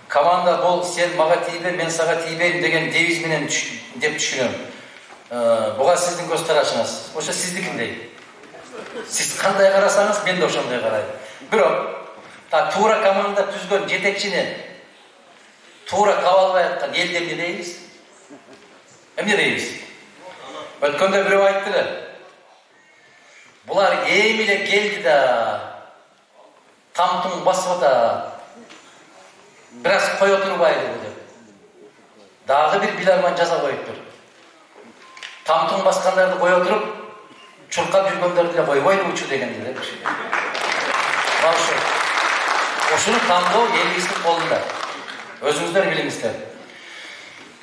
Команда бол sen maga тийбе, мен сага тийбейм деген девиз менен деп түшүнөм. Буга сиздин көз карашыңыз. Ошо сиздикиндей. Сиз кандай карасаңыз, мен да ошондой карайм. Бирок, туура команда түзгөн жетекчини туура таба албай аткан элде эмне дейбиз? Эмне дейбиз? Өткөндө бирөө айтты эле. Булар эми эле келди да, тамтың басып ата. Biraz koy oturmaydı bu dedi. Dağı bir bilarman jaza koyuptur. Tamtın baskanlarını koy oturup, çurkap yürgönlerdi de koymaydı uçu degen dedi. Oşunu tamdo elbisinin kolunda. Özünüzler bilingizler.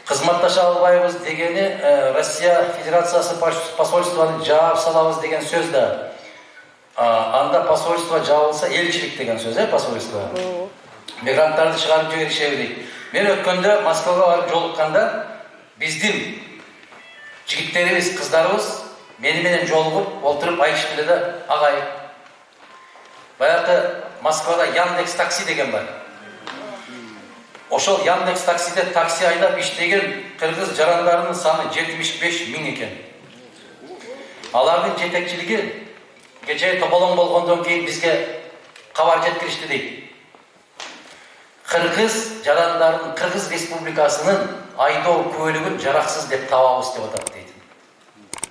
Kızmattaş albayımız degeni Rusya Federasyası посольствоны жаап салабыз деген söz de. Anda посольство жабылса elçilik degen söz, посольство. Migranttарды чыгарып жиберишеби. Мен өткөндө Москвага барып жолукканда биздин жигиттерибиз, кыздарыбыз мени менен жолугуп, олтуруп айтышып эле да, агай. Баягы Москвада Яндекс такси деген бар. Ошол Яндекс таксиде такси айдап иштеген кыргыз жарандарынын саны 75 миң экен. Алардын жетекчилиги кечээ тополоң болгондон кийин бизге кабар жеткиришти дейт. Kırgız jaranlarının Kırgız Respublikasının айдоо көлігін жарақсыз деп табабыз деп атат дейді.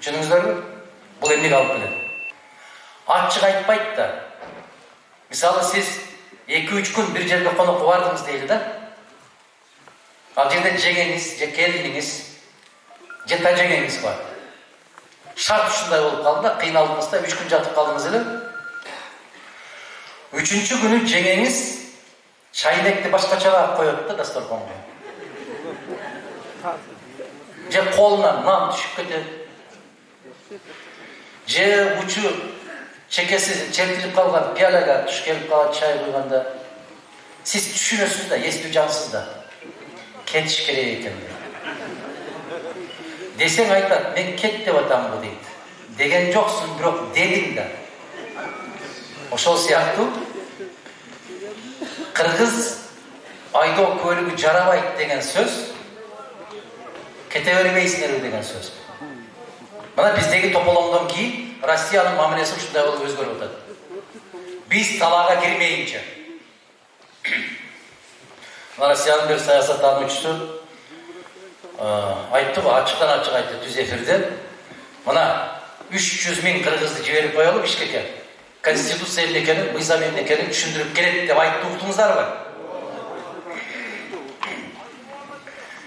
Түшүнүңүздөр мü? Бұл эмнеге алып келет? Ачык айтпайт да. Мисалы сиз 2-3 күн bir жерге конокко бардыңыз дейли да. Ал жерде жеңеңиз, же келиниңиз, же тажеңеңиз бар. Шарт ушундай болуп калды да, кыйналдыңыз да, 3 күн жатып калдыңыз эле. 3-чү күнү жеңеңиz çaynekti başkaçaga koyup da dastorkonga. Je kolundan nan düşüp ketedi. Je uçu çekesi çertilip kalgan piyalaga tuş gelip kalan çay koyganda siz düşünüyorsunuz da, esti cansız da ketiş kerek eken de. Desen aytat, men ket dep atam bu deydi. Degen joksun, birok dedin da. Oşol siyahtı Kırgız айдоо көлүгү жарабайт деген сөз, кете бербейсиңер деген сөз. Мына биздеги тополоңдон кийин Россиянын мамилеси ушундай болуп өзгөрүп атат. Биз талаага кирмейинче. Мына Россиянын бир саясаттануучусу айтты го, ачыктан ачык айтты түз эфирде. Мына 300 миң кыргызды жиберип коелу Бишкекке. Konstitusiya emnekенин, мыйзам эмнекенин түшүндүрүп келет деп айтты уктуңуздарбы?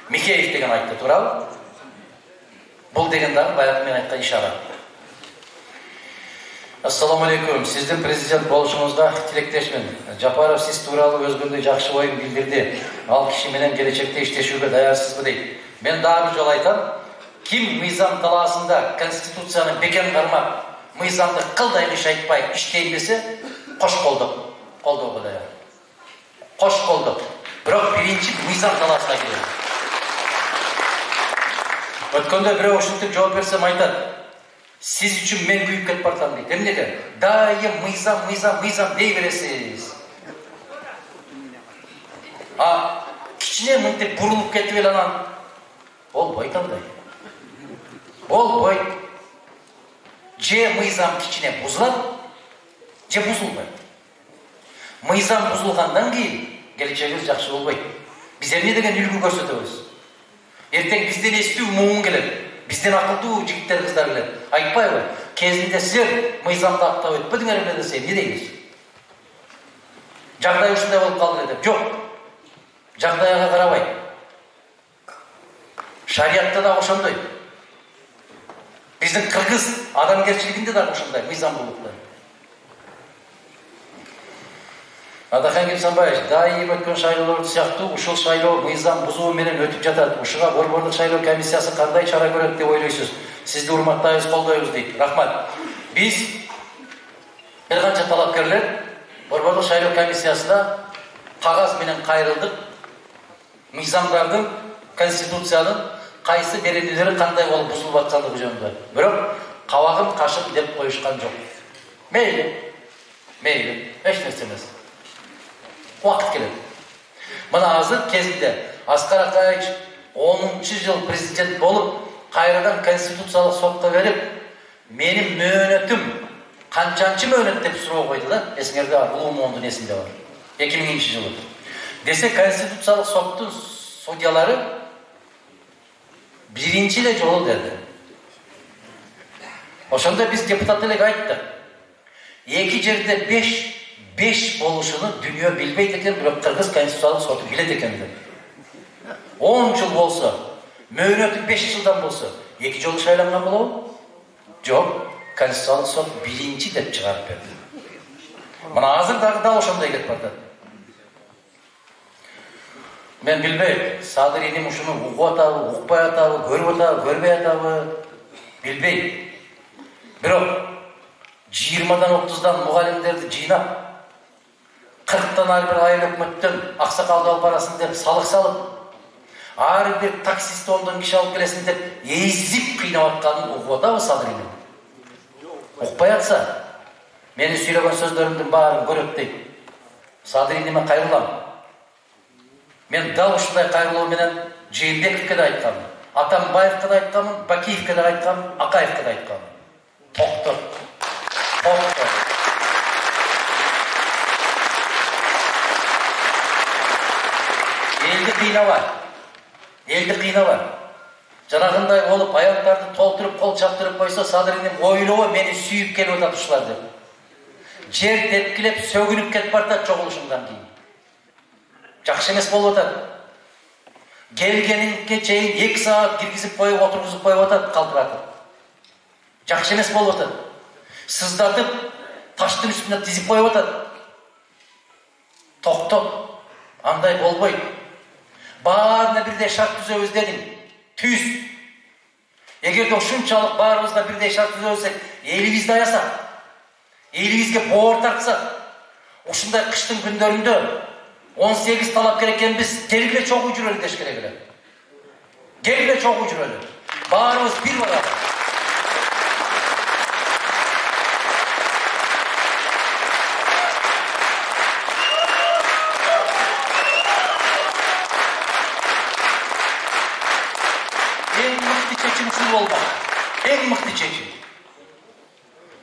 Микеев деген айтты, туурабы? Бул деген дагы баягы мен айткан ишара. Ассаламу алейкум. Сиздин президент болушуңузга тилектешмин. Жапаров сиз тууралуу өзгөндө жакшы оюн билдирди. Ал киши менен келечекте иштешүүгө даярсызбы дейт. Мен дагы бир жолу айтам. Ким мыйзам талаасында конституцияны бекем кармап, мыйзамды кылдай кыш айтпай иштейм десе, кош колдоого даяр. Кош колдоп. Бирок биринчи мыйзам талаасына келет. Өткөндө бирөө ушинтип жооп берсем айтат. Сиз үчүн мен күйүп кетип бартам дейт. Эмнеге? Дайым мыйзам дей бересиз. Кичине мынтип бурулуп кетип эле анан болбойт андай. Болбойт. Же мыйзам кичине бузулат, же бузулбайт. Мыйзам бузулгандан кийин келечегибиз жакшы болбойт. Биз эмне деген үлгү көрсөтөбүз? Эртең бизден эстүү муун келет. Бизден акылдуу жигиттер, кыздар келет. Айтпайбы? Кезинде силер мыйзамды аттап өтпөдүңөр эле десе эмне дейбиз? Жагдай ушундай болуп калды деп. Жок. Жагдайга карабай. Шариатта да ошондой. Биздин кыргыз адамгерчилигинде да ошондой мыйзам болуптур. Адахан Кемсанбаевич, дайым өткөн шайлоолор сыяктуу ушул шайлоо мыйзам бузуу менен өтүп жатат. Ушуга борбордук шайлоо комиссиясы кандай чара көрөт деп ойлойсуз? Сизди урматтайбыз, колдойбуз дейт. Рахмат. Биз бир канча талапкерлер борбордук шайлоо комиссиясына кагаз менен кайрылдык. Мыйзамдардын, конституциянын кайсы беренелери кандай болуп бузулуп аткандыгы жөнүндө. Бирок кабагын кашып деп коюшкан жок. Мейли, эч нерсе эмес. Уақыт келеді. Мына азыр кезінде Аскар Акаевич 10-жыл президент болып, қайрадан конституциялық сотқа беріп, менің мөөнөтүм қанчанчы мөөнөт деп суроо койду да, эсиңерде бар, улуу моңдун эсинде бар. 2000-жылы. Десе конституциялық соттун судьялары биринчи эле жолу деді. Ошондо биз депутат элек айттык. Эки жерде 5 болушуну дүнүйө билбейт экен, бирок кыргыз конституциялык соту билет экен деп. 10 жыл болсо, мөөнөтү 5 жылдан болсо, 2 жолу шайланган болобу? Жок, конституциялык сот биринчи деп чыгарып берди. Мына азыр дагы да ошондой кетип бартат. Мен билбейм, Садыриним ушуну угуп атабы, укпай атабы, көрүп атабы, көрбөй атабы, билбейм. Бирок 20-дан 30-дан мугалимдерди жыйнап, 40-тан ар бир айыл өкмөттөн аксакалды алып барасын деп салык салып, ар бир таксист 10 киши алып келесин деп эзип кыйнап атканын угуп атабы Садыриним? Укпай атса, мени сүйлөгөн сөздөрүмдүн баарын көрөт дейт. Садыриниме кайрылам. Мен дал ушундай кайрылуу менен Жээнбековке да айткам, Атамбаевке да айткам, Бакиевке да айткам, Акаевке да айткам. Токтор. Элди кыйнабай. Жанагындай болуп, аяктарды толтуруп, кол чаптырып койсо, Садыриним ойлобо мени сүйүп келип атат ушулар деп. Жер тепкилеп, сөгүнүп кетип бартат чогулушундан кийин. Жакшы эмес болуп атат. Келгенинге чейин 2 саат киргизип коюп, отургузуп коюп атат, калтыратып. Жакшы эмес болуп атат. Сыздатып, таштын үстүнө тизип коюп атат. Токтоп, андай болбойт. Баарына бирдей шарт түзөбүз дедим. Түз. Эгерде ушунчалык баарыбызга бирдей шарт түзөбүзсек, элибизди аясак, элибизге боор тартсак, ушундай кыштын күндөрүндө 18 талап керек экенбиз, келгиле чогуу жүрөлү деш керек эле. Келгиле чогуу жүрөлү. Баарыбыз бир бара. Эң мыкты чечим.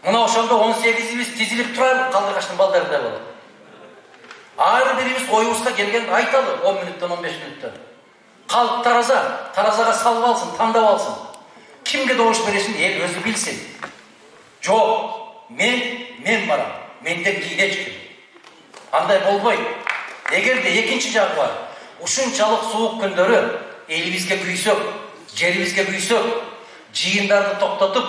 Мына ошондо 18-биз тизилип турайлы, калдыргаштын балдарындай болот. Ар бирибиз оюбузга келгенди айталы 10 мүнөттөн 15 мүнөттөн. Калк таразага салып алсын, тандап алсын. Кимге добуш беришин эл өзү билсин. Жок, мен барам. mendен кийин эч ким. Андай болбойт. Эгерде экинчи жагы бар. Ушунчалык суук күндөрү элибизге күйсөк, жерибизге күйсөк, жыйындарды токтотуп,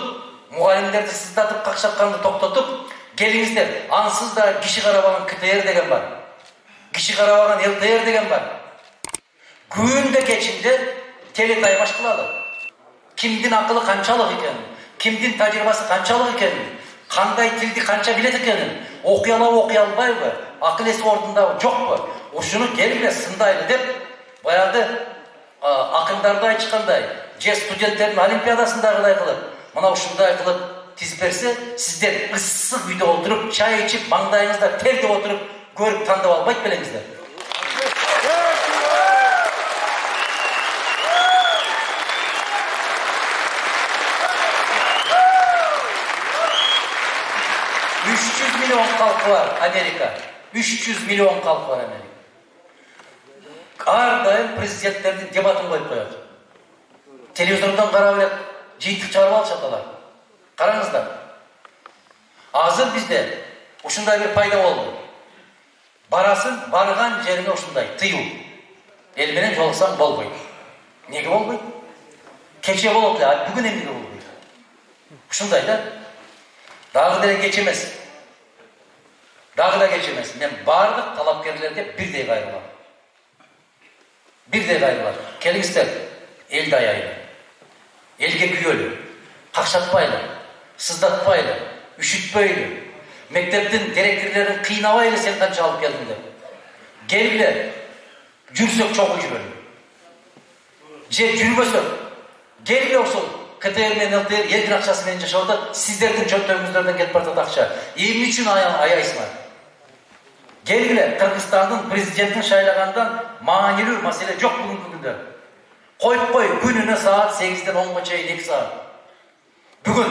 мугалимдерди сыздатып какшатканды токтотуп, келиңиздер, ансыз да киши карабаган КТР деген бар. Киши карабаган ЛТР деген бар. Күндө кечинде телетаймаш кылалы. Кимдин акылы канчалык экенин, кимдин тажрыйбасы канчалык экенин, кандай тилди канча билет экенин, окуй алабы, окуй албайбы, акыл эси ордундабы, жокпу? Ушуну келгиле сындайлы деп, баягы акындарды айтышкандай, же студенттердин олимпиадасындагыдай кылып, мына ушундай кылып тизип берсе, сиздер ысык үйдө отуруп, чай ичип, маңдайыңызда тер деп отуруп, көрүп тандап албайт белеңиздер. Миллион халkı var Amerika. 300 milyon халkı var Amerika. Ар дайым президенттердин дебатын коюп коет. Телевизордон карап элек жыйынтык чыгарып алышат алар. Караңыздар. Азыр бизде ушундай бир пайда болду. Барасын барган жерине ушундай тыюу. Эл менен жолуксаң болбойт. Неге болбойт? Кече болот эле, бүгүн эмне болбойт? Ушундай да. Дагы деле кеч эмес. Дагы да кеч эмес. Мен бардык талапкерлерге бирдей кайрылам. Бирдей кайрылам. Келиңиздер, элди аяйлы. Элге күйөлү. Какшатпайлы, сыздатпайлы, үшүтпөйлү. Мектептин директорлорун кыйнабайлы сен канча алып келдиң деп. Келгиле, жүрсөк чогуу жүрөлү. Же жүрбөсөк, келгиле ошол КТР менен ЛТР элдин акчасы менен жашап атат, сиздердин чөнтөгүңүздөрдөн кетип баратат акча. Эмне үчүн аяйсыңар? Келгиле, Кыргызстандын президентин шайлагандан маанилүү маселе жок бүгүнкү күндө. Коюп кой, күнүнө саат 8ден 10га чейин 2 саат. Бүгүн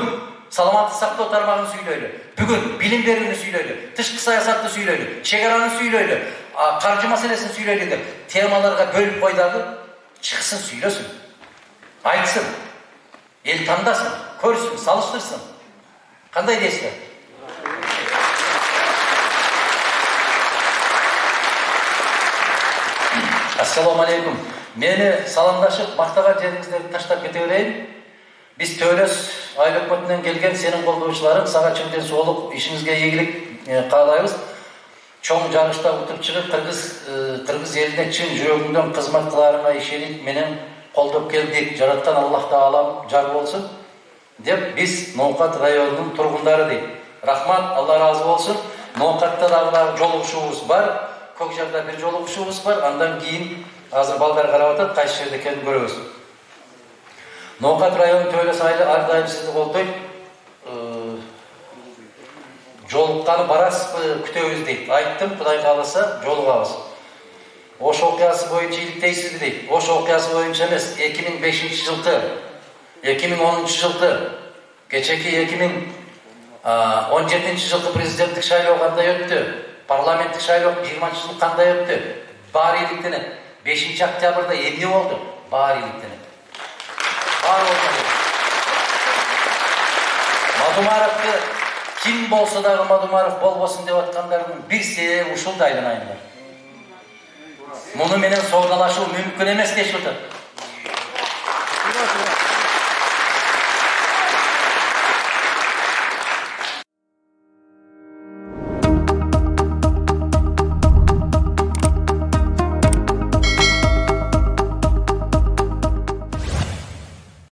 саламаттык сактоо тармагын сүйлөйлү. Бүгүн билим берүүнү сүйлөйлү, тышкы саясатты сүйлөйлү, чек араны сүйлөйлү, каржы маселесин сүйлөйлү деп темаларга бөлүп кой дагы, чыксын сүйлөсүн. Айтсын. Эл тандасын, көрсүн, салыштырсын. Кандай дейсиздер? Ассаламу алейкум. Мени саламдашып, мактаган жериңиздерди таштап кете берейин. Биз Төрөс айыл өкмөтүнөн келген сенин колдоочуларың, сага чындын соолук, ишиңизге ийгилик каалайбыз. Чоң жарышта утуп чыгып, кыргыз элине чын жүрөгүңдөн кызмат кыларыңа ишенип менен колдоп келдик. Жараткан Аллах таалам жар болсун деп биз Ноокат районунун тургундары дейт. Рахмат, Алла разы болсун. Ноокатта дагы жолугушуубуз бар. Көкжарда бир жолугушуубуз бар. Андан кийин азыр балдар карап атат, кайсы жерде экенин көрөбүз. Ноокат районунун Төрөс айылы ар дайым сизди колдойт. Жолукканы барасызбы, күтөбүз дейт. Айттым, Кудай кааласа жолугабыз. Ош окуясы боюнча иликтейсизби дейт. Ош окуясы боюнча эмес, 2005-жылкы, 2010-жылкы, кечеки 2017-жылкы президенттик шайлоо кандай өттү? Парламенттик шайлоо 20-жылы кандай өттү? Баары иликтенет. 5-октябрда эмне болду? Баары иликтенет. Баары болду. Мадумаровду ким болсо дагы Мадумаров болбосун деп аткандардын бир себеби ушул да айланайын. Муну менен соогалашуу мүмкүн эмес дешип атат.